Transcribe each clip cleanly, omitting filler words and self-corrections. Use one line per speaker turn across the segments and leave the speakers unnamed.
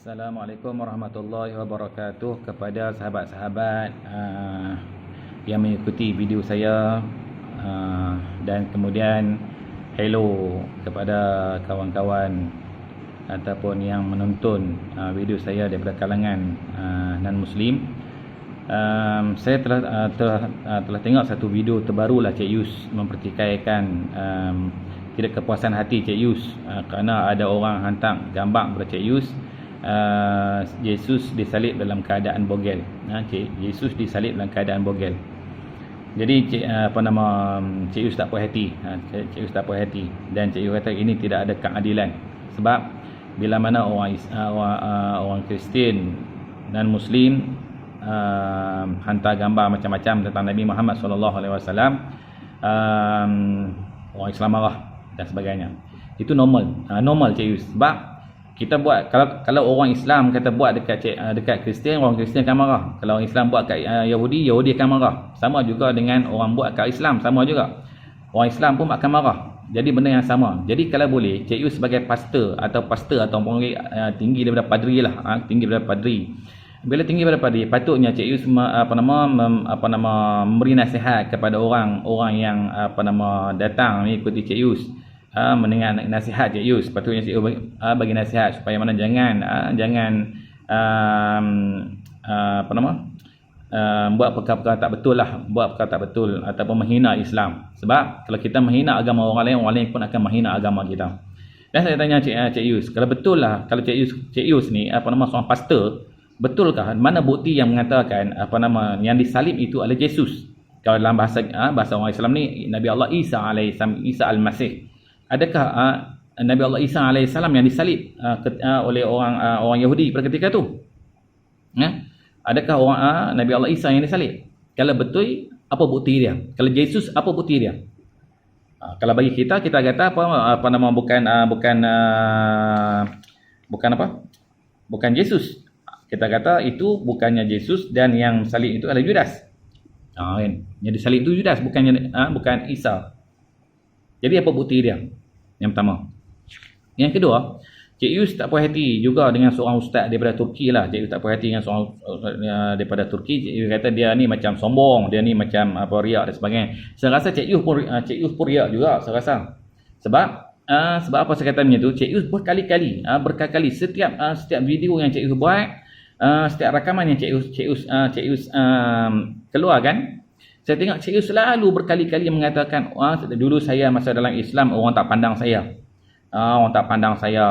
Assalamualaikum warahmatullahi wabarakatuh kepada sahabat-sahabat yang mengikuti video saya, dan kemudian hello kepada kawan-kawan ataupun yang menonton video saya daripada kalangan non-Muslim. Saya telah tengok satu video terbarulah Cik Yus mempertikaikan tidak kepuasan hati Cik Yus kerana ada orang hantar gambar kepada Cik Yus, Yesus disalib dalam keadaan bogel. Yesus disalib dalam keadaan bogel. Jadi Cik Yus tak puas hati. Cik Yus tak puas hati dan Cik Yus kata ini tidak ada keadilan. Sebab bila mana orang Kristian dan Muslim hantar gambar macam-macam tentang Nabi Muhammad SAW, orang Islam marah dan sebagainya. Itu normal Cik Yus. Sebab kita buat, kalau orang Islam kata buat dekat Kristian, orang Kristian akan marah. Kalau orang Islam buat kat Yahudi akan marah. Sama juga dengan orang buat kat Islam, sama juga. Orang Islam pun akan marah. Jadi benda yang sama. Jadi kalau boleh, Cik Yus sebagai pastor atau tinggi daripada padri lah, tinggi daripada padri. Bila tinggi daripada padri, patutnya Cik Yus memberi nasihat kepada orang yang datang mengikuti Cik Yus. Mendengar nasihat Cik Yus, patutnya Cik Yus bagi nasihat supaya mana jangan buat perkara-perkara tak betul lah, buat perkara tak betul ataupun menghina Islam. Sebab kalau kita menghina agama orang lain pun akan menghina agama kita. Dan saya tanya Cik Yus, kalau betul lah, kalau Cik Yus ni seorang pastor, betulkah mana bukti yang mengatakan yang disalib itu adalah Yesus? Kalau dalam bahasa orang Islam ni Nabi Allah Isa alaihissalam, Isa al-Masih. Adakah Nabi Allah Isa alaihissalam yang disalib oleh orang Yahudi pada ketika itu? Adakah Nabi Allah Isa yang disalib? Kalau betul, apa bukti dia? Kalau Yesus, apa bukti dia? Kalau bagi kita kata bukan Yesus. Kita kata itu bukannya Yesus dan yang salib itu adalah Judas. Kan? Yang disalib itu Judas, bukan Isa. Jadi apa bukti dia? Yang pertama. Yang kedua, Cik Yus tak puas hati juga dengan seorang ustaz daripada Turki lah. Cik Yus tak puas hati dengan seorang daripada Turki. Cik Yus kata dia ni macam sombong, dia ni macam riak dan sebagainya. Saya rasa Cik Yus pun riak juga, saya rasa. Sebab apa saya kata macam tu, Cik Yus berkali-kali setiap video yang Cik Yus buat, setiap rakaman yang Cik Yus keluarkan, saya tengok Cik Yus selalu berkali-kali mengatakan, dulu saya masa dalam Islam orang tak pandang saya.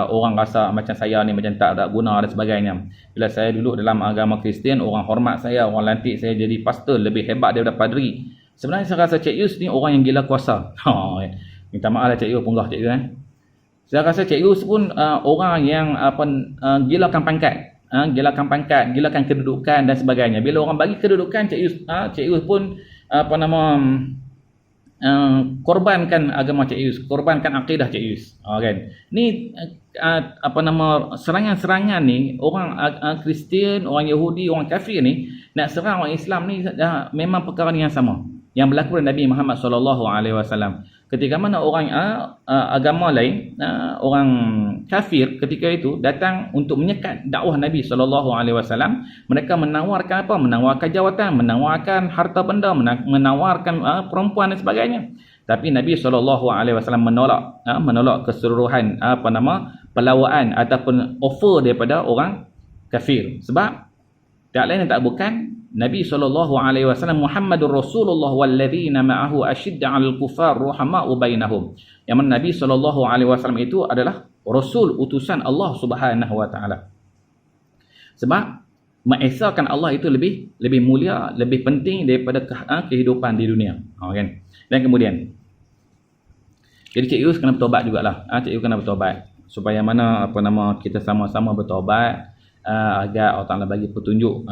Orang rasa macam saya ni macam tak guna dan sebagainya. Bila saya duduk dalam agama Kristian, orang hormat saya, orang lantik saya jadi pastor, lebih hebat daripada padri. Sebenarnya saya rasa Cik Yus ni orang yang gila kuasa. Minta maaf lah Cik Yus, punggah Cik Yus. Saya rasa Cik Yus pun orang yang gilakan pangkat. Gilakan kedudukan dan sebagainya. Bila orang bagi kedudukan, Cik Yus pun korbankan agama Cik Yus, korbankan akidah Cik Yus. Kan? Ni serangan-serangan ni orang Kristian, orang Yahudi, orang kafir ni nak serang orang Islam ni memang perkara yang sama yang berlaku dengan Nabi Muhammad SAW. Ketika mana orang agama lain, orang kafir ketika itu datang untuk menyekat dakwah Nabi SAW, mereka menawarkan apa? Menawarkan jawatan, menawarkan harta benda, menawarkan perempuan dan sebagainya. Tapi Nabi SAW menolak keseluruhan pelawaan ataupun offer daripada orang kafir. Sebab tak lain tak bukan Nabi SAW Muhammadur Rasulullah walladzina ma'ahu ashidda 'alal kufar ruhama'u bainahum. Yang mana Nabi SAW itu adalah Rasul utusan Allah Subhanahu wa taala. Sebab mengesahkan Allah itu lebih mulia, lebih penting daripada kehidupan di dunia. Kan? Dan kemudian jadi Cik Yus kena bertobat jugalah. Cik Yus kena bertobat supaya mana kita sama-sama bertobat. Agar Allah Ta'ala bagi petunjuk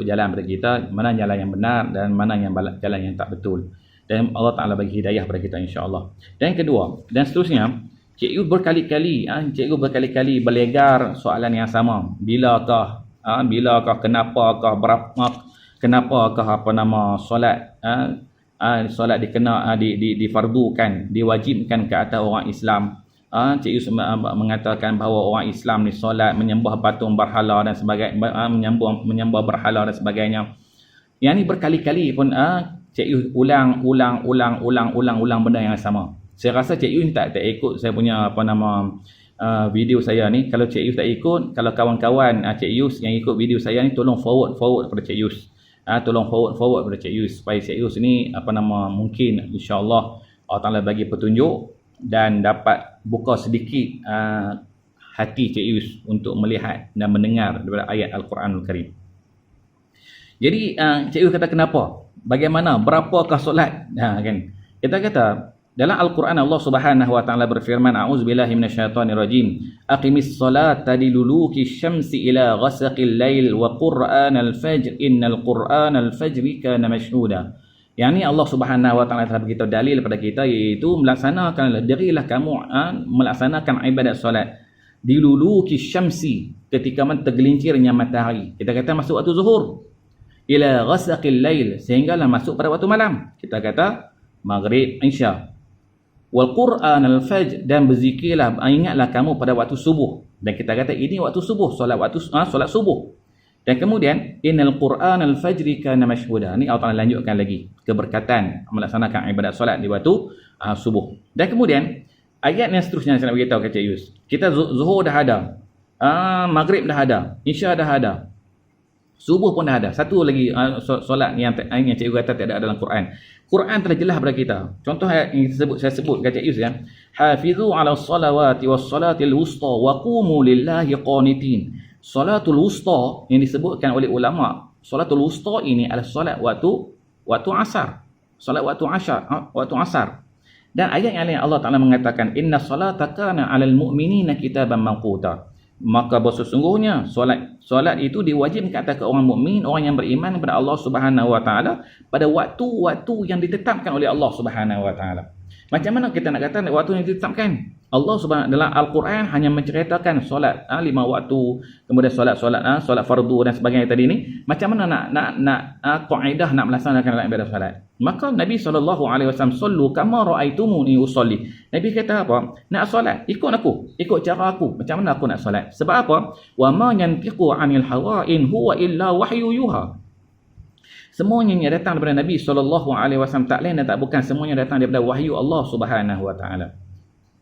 jalan pada kita, mana jalan yang benar dan mana yang jalan yang tak betul, dan Allah Ta'ala bagi hidayah pada kita insya-Allah. Dan kedua dan seterusnya, Cik Yus berkali-kali berlegar soalan yang sama. Bilakah, kenapakah, berapa, kenapakah solat difardukan, diwajibkan ke atas orang Islam Cik Yus mengatakan bahawa orang Islam ni solat menyembah patung berhala dan sebagainya, menyembah berhala dan sebagainya. Yang ni berkali-kali pun Cik Yus ulang benda yang sama. Saya rasa Cik Yus tak ikut saya punya video saya ni. Kalau Cik Yus tak ikut, kalau kawan-kawan Cik Yus yang ikut video saya ni, tolong forward kepada Cik Yus. Tolong forward kepada Cik Yus supaya Cik Yus ni mungkin insya-Allah Allah Taala bagi petunjuk dan dapat buka sedikit hati Cik Yus untuk melihat dan mendengar daripada ayat Al-Quranul Karim. Jadi Cik Yus kata kenapa? Bagaimana? Berapakah solat? Kan? Kita kata dalam Al-Quran Allah Subhanahu wa taala berfirman, a'udzubillahi minasyaitonirrajim, aqimis salata liduluki syamsi ila ghasaqil lail wa qur'anal fajr innal qur'anal fajri kana mashhuda. Yang ni Allah Subhanahu wa taala telah beritahu dalil kepada kita, iaitu dirilah kamu melaksanakan ibadat solat diluluki syamsi, ketika tergelincirnya matahari. Kita kata masuk waktu zuhur, ila ghasaqil lail, sehinggalah masuk pada waktu malam. Kita kata maghrib, isya. Wal Qur'an al-fajr, dan berzikirlah, ingatlah kamu pada waktu subuh. Dan kita kata ini waktu subuh, solat subuh. Dan kemudian innal Qur'an al-fajri kana mashhuda. Ni Allah Taala lanjutkan lagi keberkatan melaksanakan ibadat solat di waktu subuh. Dan kemudian ayat yang seterusnya saya nak beritahu kepada Cik Yus. Kita zuhur dah ada, maghrib dah ada, isya dah ada, subuh pun dah ada. Satu lagi solat yang Cik Yus kata tak ada dalam Quran. Quran telah jelas kepada kita. Contoh ayat yang saya sebut kat Cik Yus ya. Hafizu 'ala salawati was salatil wusta wa qumu lillahi qanitin. Salatul wusta yang disebutkan oleh ulama, salatul wusta ini adalah solat waktu asar. Solat waktu asar. Dan ayat yang lain Allah Taala mengatakan inna salata kana 'alal mu'minina kitaban mawquta. Maka sesungguhnya solat itu diwajibkan atas orang mukmin, orang yang beriman kepada Allah Subhanahu wa taala pada waktu-waktu yang ditetapkan oleh Allah Subhanahu wa taala. Macam mana kita nak kata waktu yang ditetapkan? Allah Subhanahu dalam Al-Quran hanya menceritakan solat 5 waktu, kemudian solat fardu dan sebagainya tadi ni. Macam mana nak kaedah nak melaksanakan dalam ibadah solat? Maka Nabi SAW sallu kama ra'aitumuni usolli. Nabi kata apa? Nak solat, ikut aku, ikut cara aku. Macam mana aku nak solat? Sebab apa? Wa ma yantiqu 'anil hawa in huwa illa wahyu yuha. Semuanya yang datang daripada Nabi SAW tak lain dan tak bukan, semuanya datang daripada wahyu Allah Subhanahu wa taala.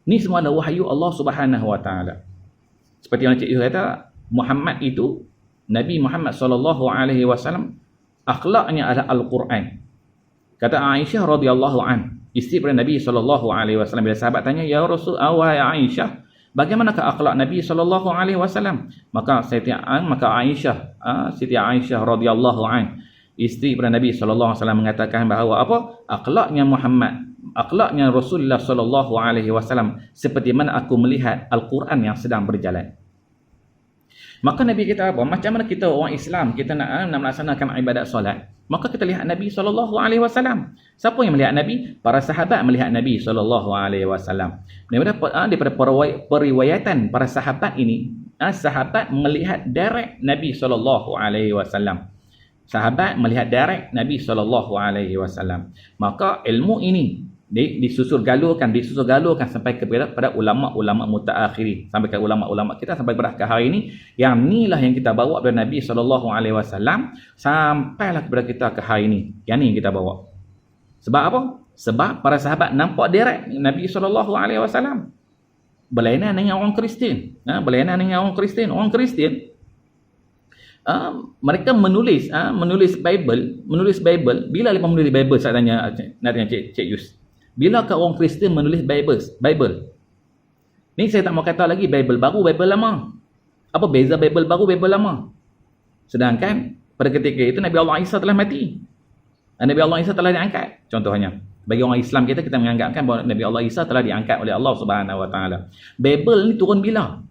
Ni semua adalah wahyu Allah Subhanahu wa taala. Seperti yang Cik Yus kata, Muhammad itu, Nabi Muhammad SAW, akhlaknya adalah Al-Quran. Kata Aisyah radhiyallahu an, isteri pada Nabi SAW, bila sahabat tanya, ya Rasul, wahai Aisyah, bagaimanakah akhlak Nabi SAW? Maka Aisyah, Siti Aisyah radhiyallahu an, isteri pada Nabi SAW mengatakan bahawa apa? Akhlaknya Muhammad, akhlaknya Rasulullah SAW seperti mana aku melihat Al-Quran yang sedang berjalan. Maka Nabi kata apa? Macam mana kita orang Islam, kita nak melaksanakan ibadat solat? Maka kita lihat Nabi SAW. Siapa yang melihat Nabi? Para sahabat melihat Nabi SAW. Daripada periwayatan para sahabat ini, sahabat melihat direct Nabi SAW. Sahabat melihat direct Nabi SAW. Maka ilmu ini disusul galurkan sampai kepada ulama-ulama mutaakhirin, sampai ke ulama-ulama kita sampai pada hari ini. Yang inilah yang kita bawa dari Nabi SAW sampailah kepada kita ke hari ini. Yang ni yang kita bawa. Sebab apa? Sebab para sahabat nampak direct Nabi SAW. Berlainan dengan orang Kristian. Orang Kristian mereka menulis Bible. Bila mereka menulis Bible? Saya tanya Cik Yus. Bila ke orang Kristian menulis Bible? Ni saya tak mau kata lagi Bible baru, Bible lama. Apa beza Bible baru, Bible lama? Sedangkan pada ketika itu Nabi Allah Isa telah mati. Nabi Allah Isa telah diangkat. Contohnya, bagi orang Islam kita menganggapkan bahawa Nabi Allah Isa telah diangkat oleh Allah Subhanahu wa taala. Bible ni turun bila?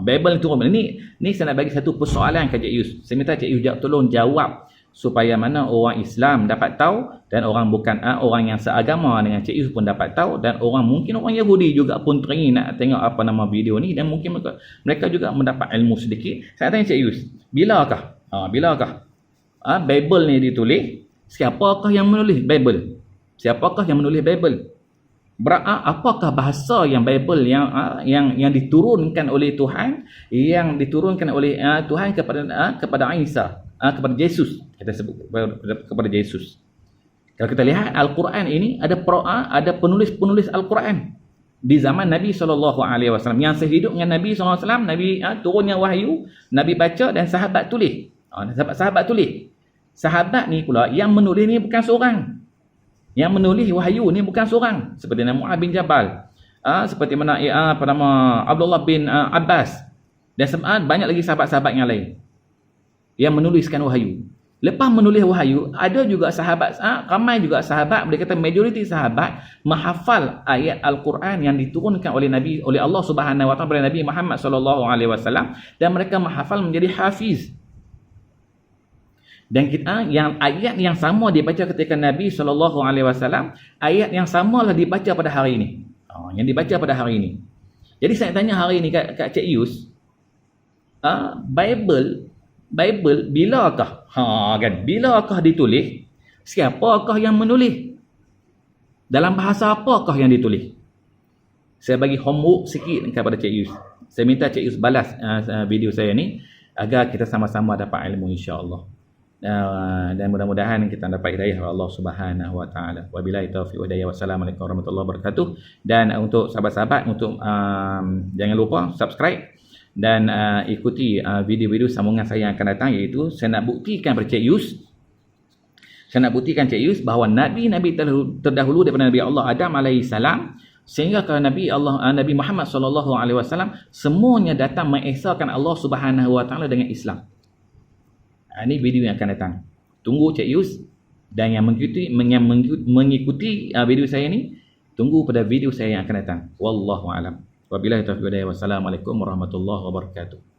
Bible ni turun bila? Ni saya nak bagi satu persoalan kepada Cik Yus. Saya minta Cik Yus tolong jawab supaya mana orang Islam dapat tahu, dan orang bukan orang yang seagama dengan Cik Yus pun dapat tahu, dan mungkin orang Yahudi juga pun teringin nak tengok video ni, dan mungkin mereka juga mendapat ilmu sedikit. Saya tanya Cik Yus, bilakah Bible ni ditulis? Siapakah yang menulis Bible? Apakah bahasa yang Bible yang diturunkan oleh Tuhan, yang diturunkan oleh Tuhan kepada Isa, kepada Yesus, kita sebut kepada Yesus. Kalau kita lihat Al-Quran ini ada penulis-penulis Al-Quran di zaman Nabi SAW yang sehidup dengan Nabi SAW. Nabi turunnya wahyu, Nabi baca dan sahabat tulis. Sahabat tulis. Sahabat ni pula yang menulis ni bukan seorang. Yang menulis wahyu ni bukan seorang, seperti nama Mu'adh bin Jabal, seperti mana Abdullah bin Abbas, dan banyak lagi sahabat-sahabat yang lain yang menuliskan wahyu. Lepas menulis wahyu, ada juga sahabat, ramai juga sahabat, boleh kata majoriti sahabat menghafal ayat Al-Quran yang diturunkan oleh Allah Subhanahu Wa Taala kepada Nabi Muhammad sallallahu alaihi wasallam, dan mereka menghafal menjadi hafiz. Dan yang ayat yang sama dibaca ketika Nabi SAW, ayat yang samalah dibaca pada hari ini. Yang dibaca pada hari ini. Jadi saya tanya hari ini kat Cik Yus, Bible bilakah? Bilakah ditulis? Siapakah yang menulis? Dalam bahasa apakah yang ditulis? Saya bagi homework sikit kepada Cik Yus. Saya minta Cik Yus balas video saya ni agar kita sama-sama dapat ilmu, insya-Allah. Dan mudah-mudahan kita dapat hidayah Allah Subhanahu Wa Taala. Wabillahi taufiq wal hidayah. Wassalamualaikum warahmatullahi wabarakatuh. Dan untuk sahabat-sahabat, untuk jangan lupa subscribe dan ikuti video-video sambungan saya yang akan datang, iaitu saya nak buktikan kepada Cik Yus bahawa nabi-nabi terdahulu daripada Nabi Allah Adam alaihi salam sehingga ke Nabi Muhammad sallallahu alaihi wasallam, semuanya datang mengesahkan Allah Subhanahu Wa Taala dengan Islam. Ini video yang akan datang. Tunggu Cik Yus, dan yang mengikuti video saya ni, tunggu pada video saya yang akan datang. Wallahu alam. Wabillahi taufiq wal hidayah. Wassalamualaikum warahmatullahi wabarakatuh.